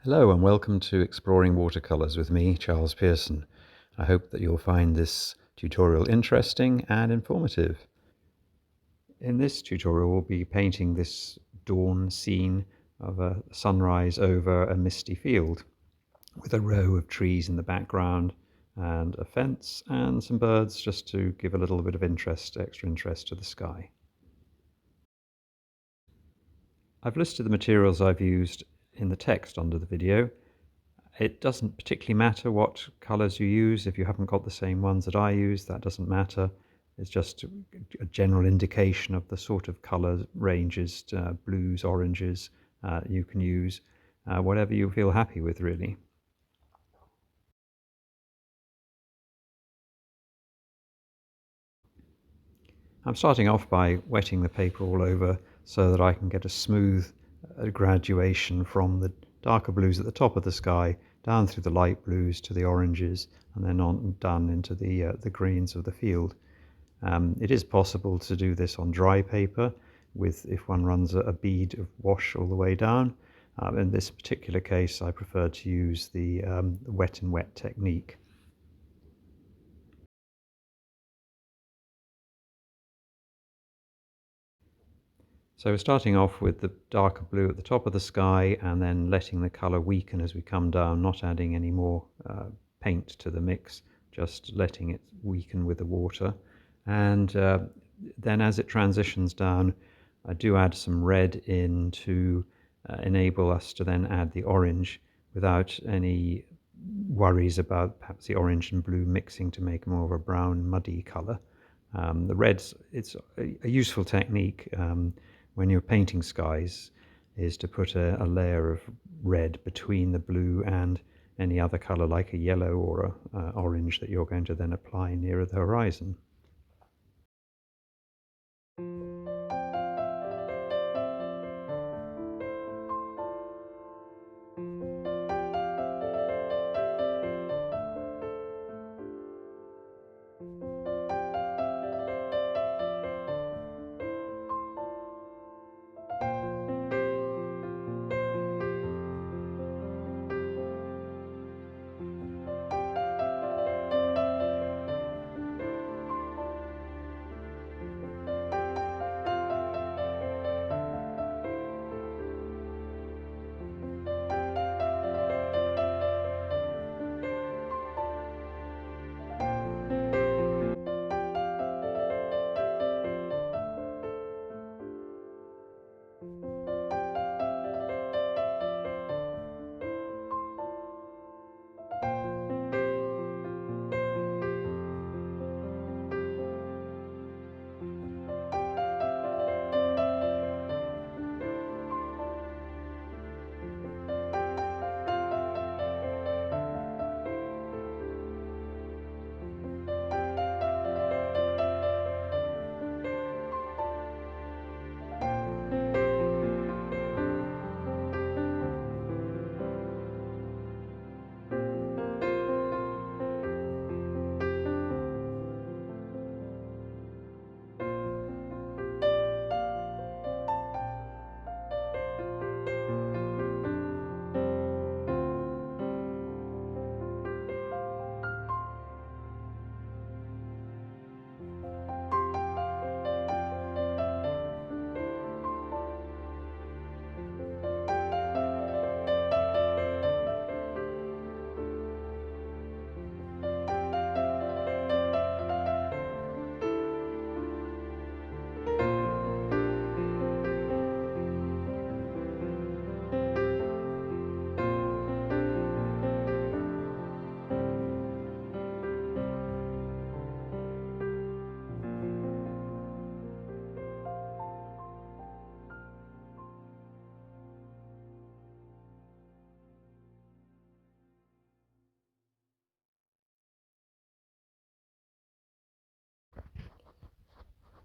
Hello and welcome to Exploring Watercolours with me, Charles Pierson. I hope that you'll find this tutorial interesting and informative. In this tutorial we'll be painting this dawn scene of a sunrise over a misty field with a row of trees in the background and a fence and some birds just to give a little bit of extra interest to the sky. I've listed the materials I've used in the text under the video. It doesn't particularly matter what colours you use. If you haven't got the same ones that I use, that doesn't matter. It's just a general indication of the sort of colour ranges, blues, oranges you can use, whatever you feel happy with, really. I'm starting off by wetting the paper all over so that I can get a smooth graduation from the darker blues at the top of the sky down through the light blues to the oranges and then on down into the greens of the field. It is possible to do this on dry paper if one runs a bead of wash all the way down. In this particular case I prefer to use the wet and wet technique. So we're starting off with the darker blue at the top of the sky and then letting the colour weaken as we come down, not adding any more paint to the mix, just letting it weaken with the water. And then as it transitions down, I do add some red in to enable us to then add the orange without any worries about perhaps the orange and blue mixing to make more of a brown muddy colour. The reds, it's a useful technique when you're painting skies, is to put a layer of red between the blue and any other colour like a yellow or a orange that you're going to then apply nearer the horizon.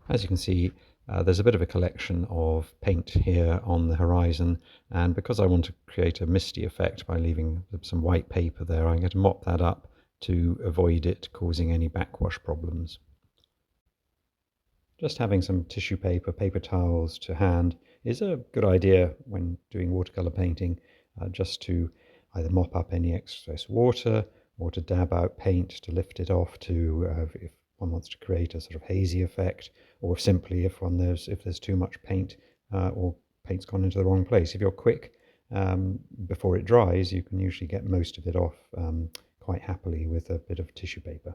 As you can see, there's a bit of a collection of paint here on the horizon, and because I want to create a misty effect by leaving some white paper there, I'm going to mop that up to avoid it causing any backwash problems. Just having some tissue paper, paper towels to hand is a good idea when doing watercolour painting, just to either mop up any excess water or to dab out paint to lift it off to if one wants to create a sort of hazy effect, or simply if there's too much paint or paint's gone into the wrong place. If you're quick before it dries, you can usually get most of it off quite happily with a bit of tissue paper.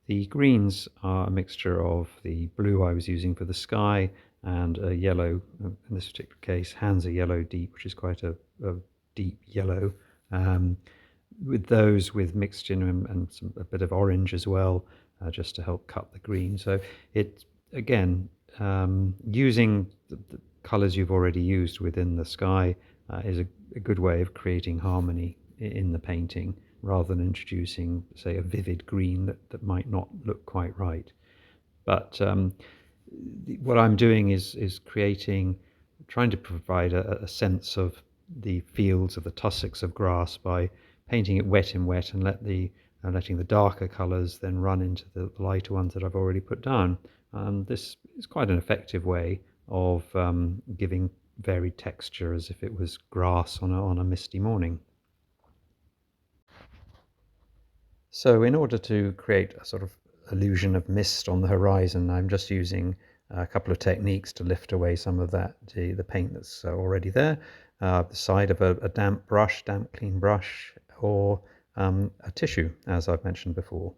The greens are a mixture of the blue I was using for the sky and a yellow, in this particular case, Hansa Yellow Deep, which is quite a deep yellow. With those mixed in and a bit of orange as well, just to help cut the green. So it, again, using the colours you've already used within the sky is a good way of creating harmony in the painting, rather than introducing, say, a vivid green that might not look quite right. But what I'm doing is trying to provide a sense of the fields, of the tussocks of grass, by painting it wet in wet and letting the darker colours then run into the lighter ones that I've already put down. This is quite an effective way of giving varied texture as if it was grass on a misty morning. So in order to create a sort of illusion of mist on the horizon, I'm just using a couple of techniques to lift away some of the paint that's already there. The side of a damp clean brush, or a tissue, as I've mentioned before.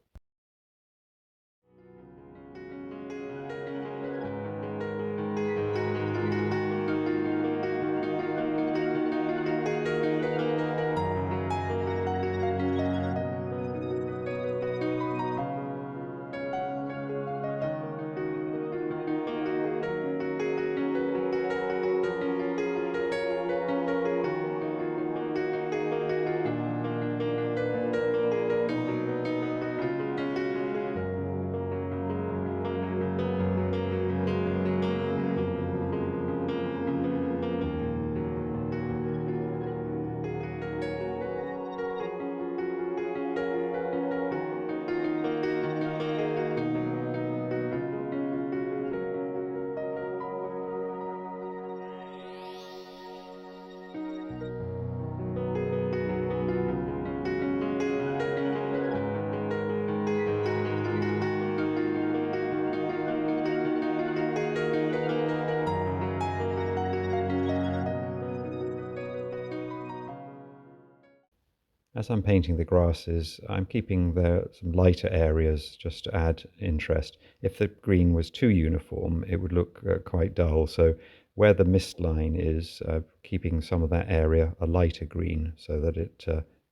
As I'm painting the grasses, I'm keeping some lighter areas just to add interest. If the green was too uniform, it would look quite dull. So where the mist line is, keeping some of that area a lighter green so that it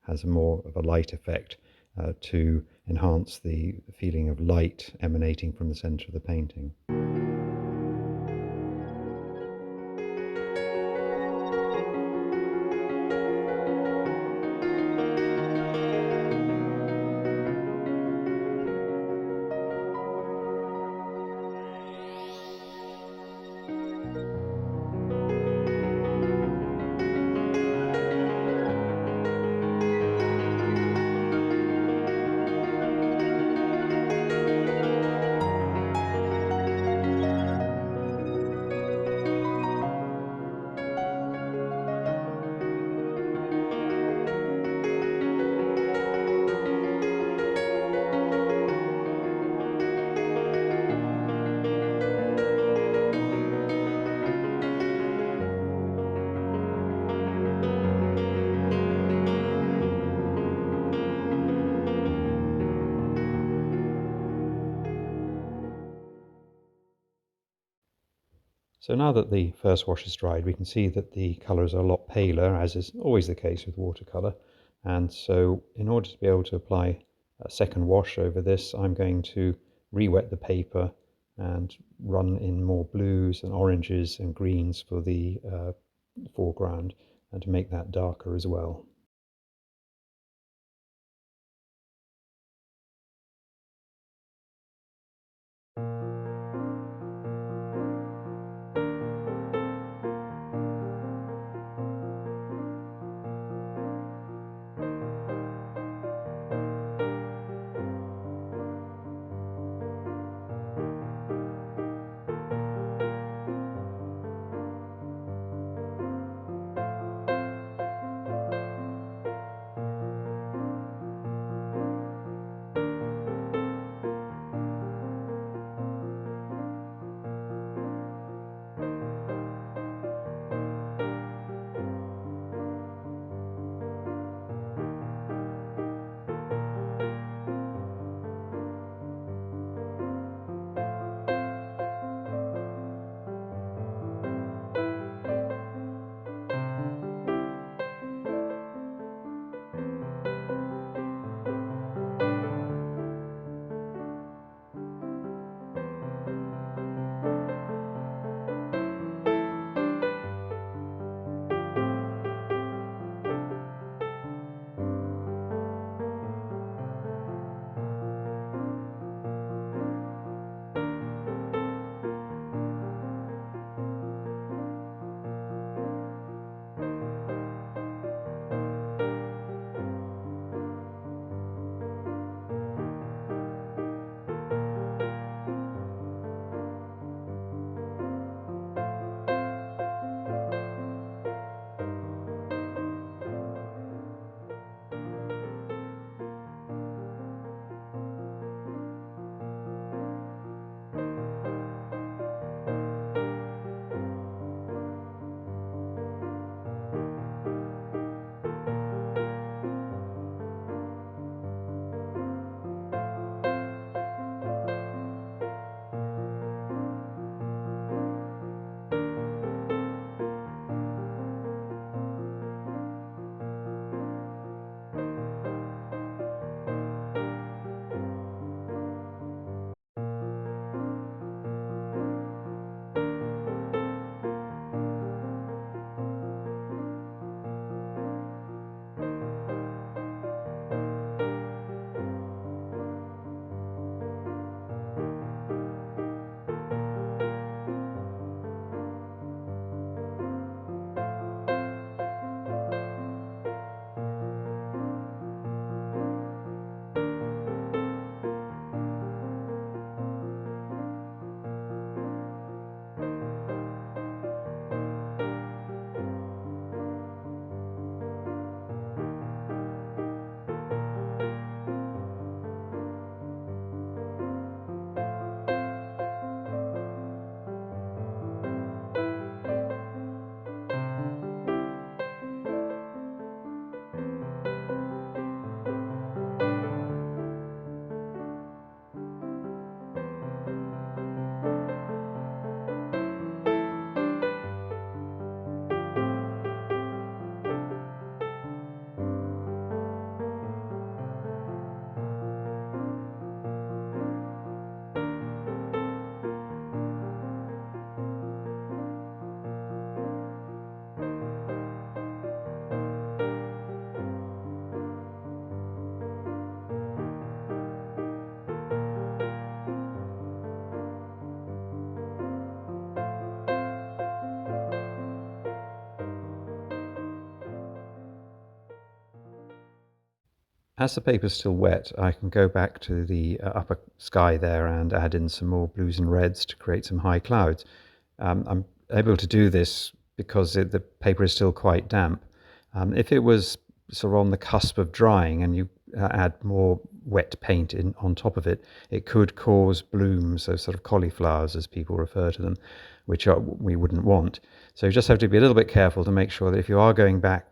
has more of a light effect to enhance the feeling of light emanating from the center of the painting. So now that the first wash is dried, we can see that the colours are a lot paler, as is always the case with watercolour. And so in order to be able to apply a second wash over this, I'm going to re-wet the paper and run in more blues and oranges and greens for the foreground, and to make that darker as well. As the paper's still wet, I can go back to the upper sky there and add in some more blues and reds to create some high clouds. I'm able to do this because the paper is still quite damp. If it was sort of on the cusp of drying and you add more wet paint in on top of it, it could cause blooms, those sort of cauliflowers as people refer to them, which we wouldn't want. So you just have to be a little bit careful to make sure that if you are going back,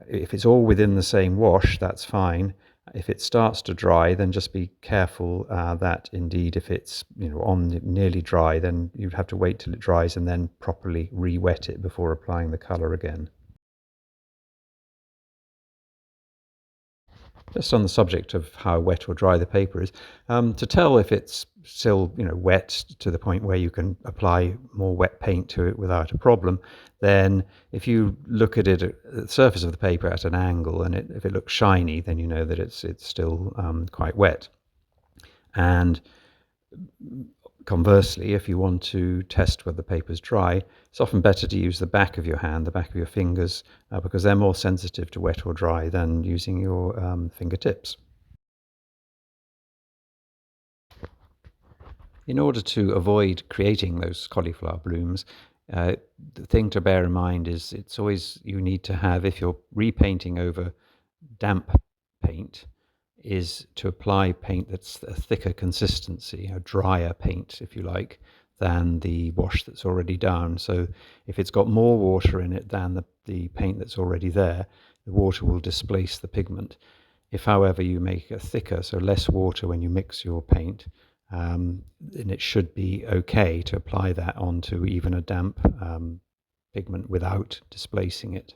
if it's all within the same wash, that's fine. If it starts to dry, then just be careful that indeed if it's on nearly dry, then you'd have to wait till it dries and then properly re-wet it before applying the colour again. Just on the subject of how wet or dry the paper is, to tell if it's still wet to the point where you can apply more wet paint to it without a problem, then if you look at it at the surface of the paper at an angle and if it looks shiny, then you know that it's still quite wet. And conversely, if you want to test whether the paper is dry, it's often better to use the back of your hand, the back of your fingers, because they're more sensitive to wet or dry than using your fingertips. In order to avoid creating those cauliflower blooms, the thing to bear in mind is it's always you need to have, if you're repainting over damp paint, is to apply paint that's a thicker consistency, a drier paint, if you like, than the wash that's already down. So if it's got more water in it than the paint that's already there, the water will displace the pigment. If, however, you make it thicker, so less water when you mix your paint, then it should be okay to apply that onto even a damp pigment without displacing it.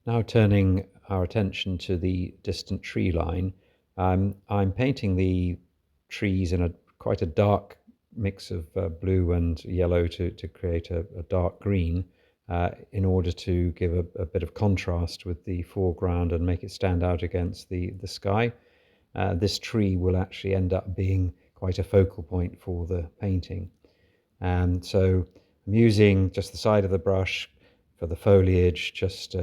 Now turning our attention to the distant tree line, I'm painting the trees in quite a dark mix of blue and yellow to create a dark green in order to give a bit of contrast with the foreground and make it stand out against the sky. This tree will actually end up being quite a focal point for the painting. And so I'm using just the side of the brush for the foliage, just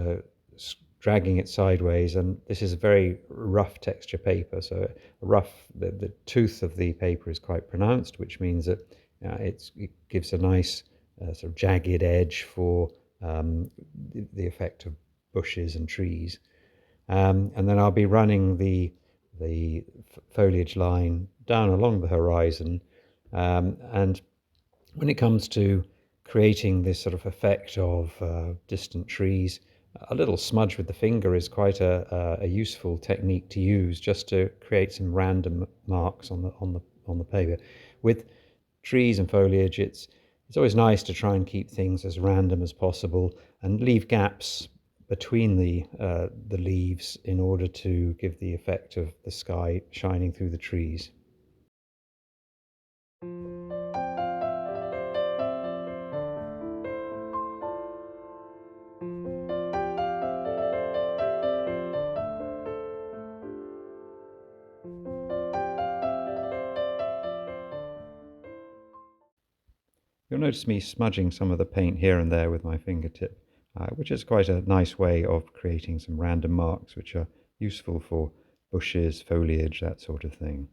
dragging it sideways. And this is a very rough texture paper. So the tooth of the paper is quite pronounced, which means that it gives a nice sort of jagged edge for the effect of bushes and trees. And then I'll be running the foliage line down along the horizon. And when it comes to creating this sort of effect of distant trees, a little smudge with the finger is quite a useful technique to use, just to create some random marks on the paper. With trees and foliage, it's always nice to try and keep things as random as possible and leave gaps between the leaves in order to give the effect of the sky shining through the trees. You'll notice me smudging some of the paint here and there with my fingertip, which is quite a nice way of creating some random marks which are useful for bushes, foliage, that sort of thing.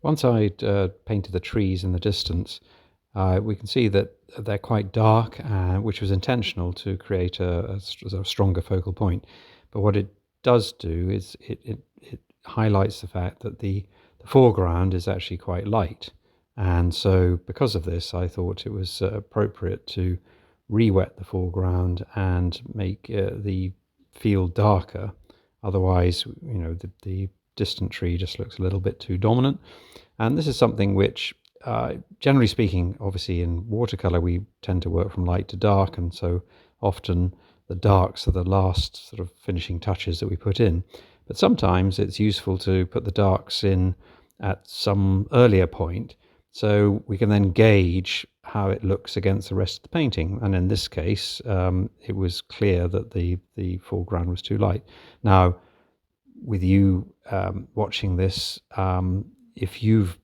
Once I'd painted the trees in the distance, we can see that they're quite dark, which was intentional to create a stronger focal point. But what it does do is it highlights the fact that the foreground is actually quite light. And so because of this, I thought it was appropriate to re-wet the foreground and make the field darker. Otherwise, the distant tree just looks a little bit too dominant. And this is something which, generally speaking, obviously in watercolour, we tend to work from light to dark. And so often the darks are the last sort of finishing touches that we put in. But sometimes it's useful to put the darks in at some earlier point, so we can then gauge how it looks against the rest of the painting. And in this case, it was clear that the foreground was too light. Now, with you watching this, if you've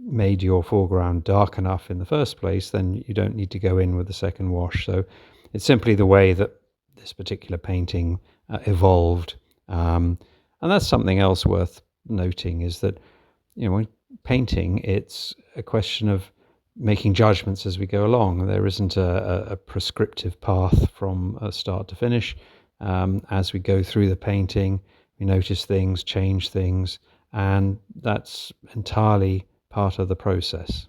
made your foreground dark enough in the first place, then you don't need to go in with the second wash. So it's simply the way that this particular painting evolved. And that's something else worth noting, is that, when painting, it's a question of making judgments as we go along. There isn't a prescriptive path from start to finish. As we go through the painting, we notice things, change things, and that's entirely part of the process.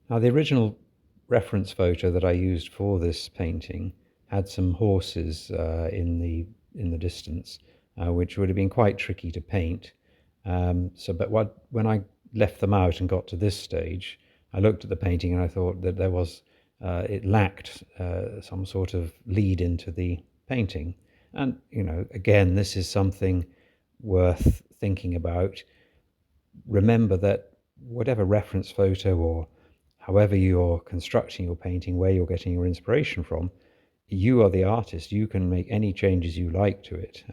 Now, the original reference photo that I used for this painting had some horses in the distance, which would have been quite tricky to paint. When I left them out and got to this stage, I looked at the painting and I thought that it lacked some sort of lead into the painting. And, again, this is something worth thinking about. Remember that whatever reference photo or however you're constructing your painting, where you're getting your inspiration from, you are the artist. You can make any changes you like to it.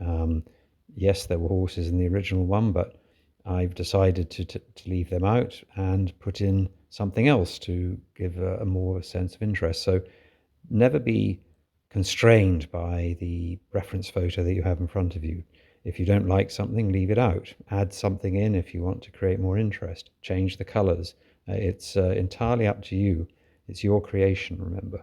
Yes, there were horses in the original one, but I've decided to leave them out and put in something else to give a more sense of interest. So never be constrained by the reference photo that you have in front of you. If you don't like something, leave it out. Add something in if you want to create more interest. Change the colors. It's entirely up to you. It's your creation, remember.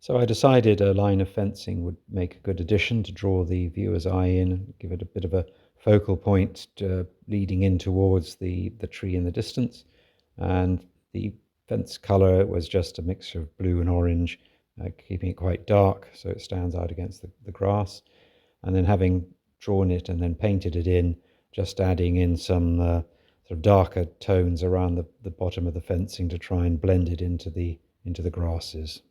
So I decided a line of fencing would make a good addition to draw the viewer's eye in, give it a bit of a focal point leading in towards the tree in the distance. And the fence color was just a mixture of blue and orange, keeping it quite dark so it stands out against the grass. And then having drawn it and then painted it in, just adding in some sort of darker tones around the bottom of the fencing to try and blend it into the grasses.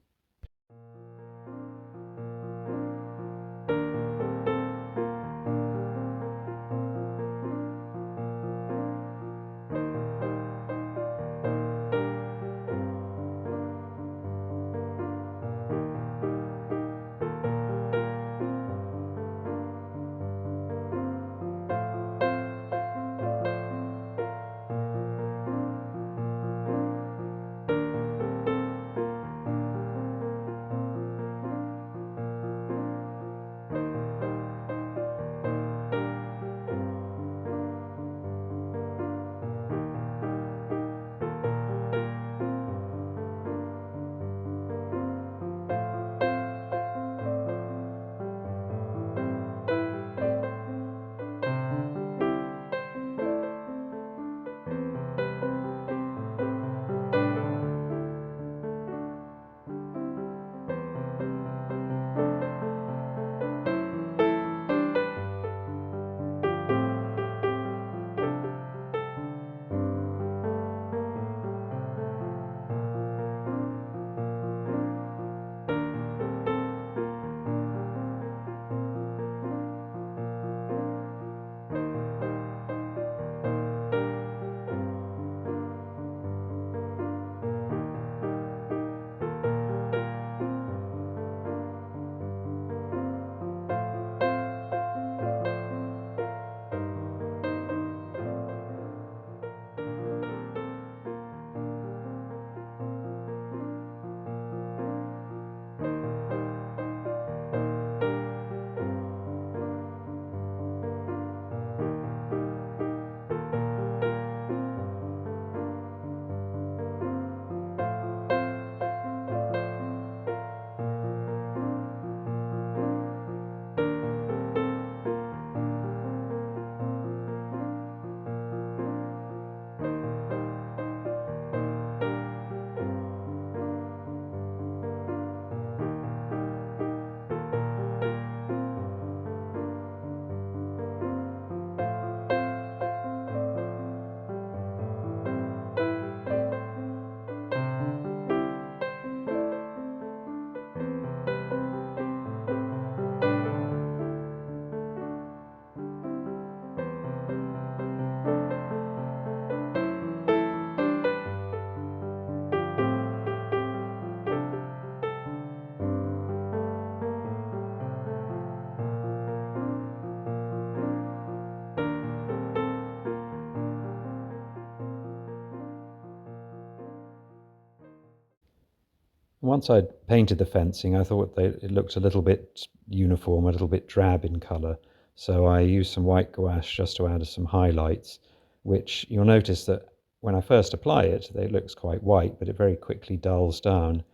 once I'd painted the fencing, I thought that it looked a little bit uniform, a little bit drab in colour. So I used some white gouache just to add some highlights, which you'll notice that when I first apply it, it looks quite white, but it very quickly dulls down.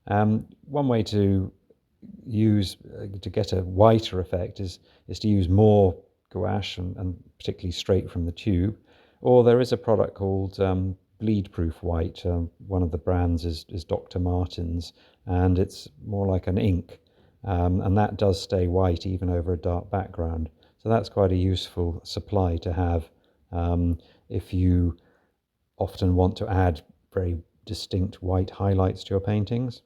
One way to to get a whiter effect is to use more gouache and particularly straight from the tube. Or there is a product called bleed proof white. One of the brands is Dr. Martens, and it's more like an ink, and that does stay white even over a dark background. So that's quite a useful supply to have if you often want to add very distinct white highlights to your paintings.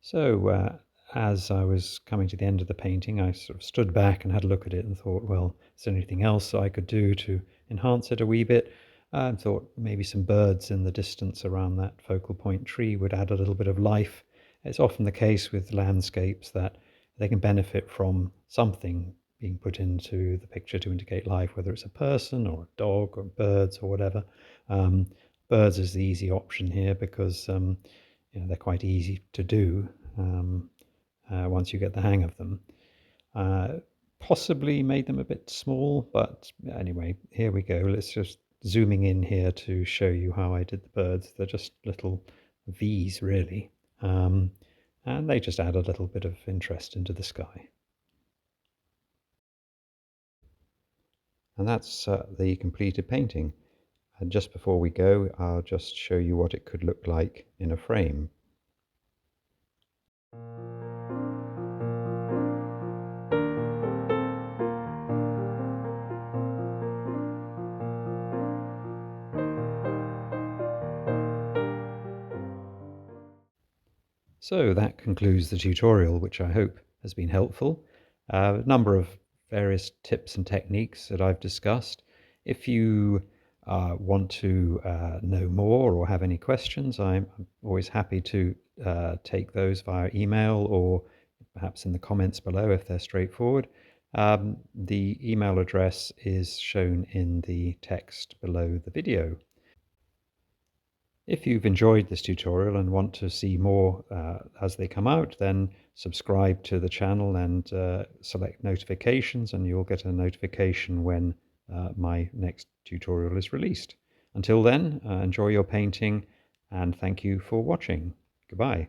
So as I was coming to the end of the painting, I sort of stood back and had a look at it and thought, well, is there anything else I could do to enhance it a wee bit? I thought maybe some birds in the distance around that focal point tree would add a little bit of life. It's often the case with landscapes that they can benefit from something being put into the picture to indicate life, whether it's a person or a dog or birds or whatever. Birds is the easy option here because they're quite easy to do once you get the hang of them. Possibly made them a bit small, but anyway, here we go. Let's just zooming in here to show you how I did the birds. They're just little V's really, and they just add a little bit of interest into the sky. And that's the completed painting. And just before we go, I'll just show you what it could look like in a frame. So that concludes the tutorial, which I hope has been helpful. A number of various tips and techniques that I've discussed. If you want to know more or have any questions, I'm always happy to take those via email or perhaps in the comments below if they're straightforward. The email address is shown in the text below the video. If you've enjoyed this tutorial and want to see more as they come out, then subscribe to the channel and select notifications, and you'll get a notification when my next tutorial is released. Until then, enjoy your painting and thank you for watching. Goodbye.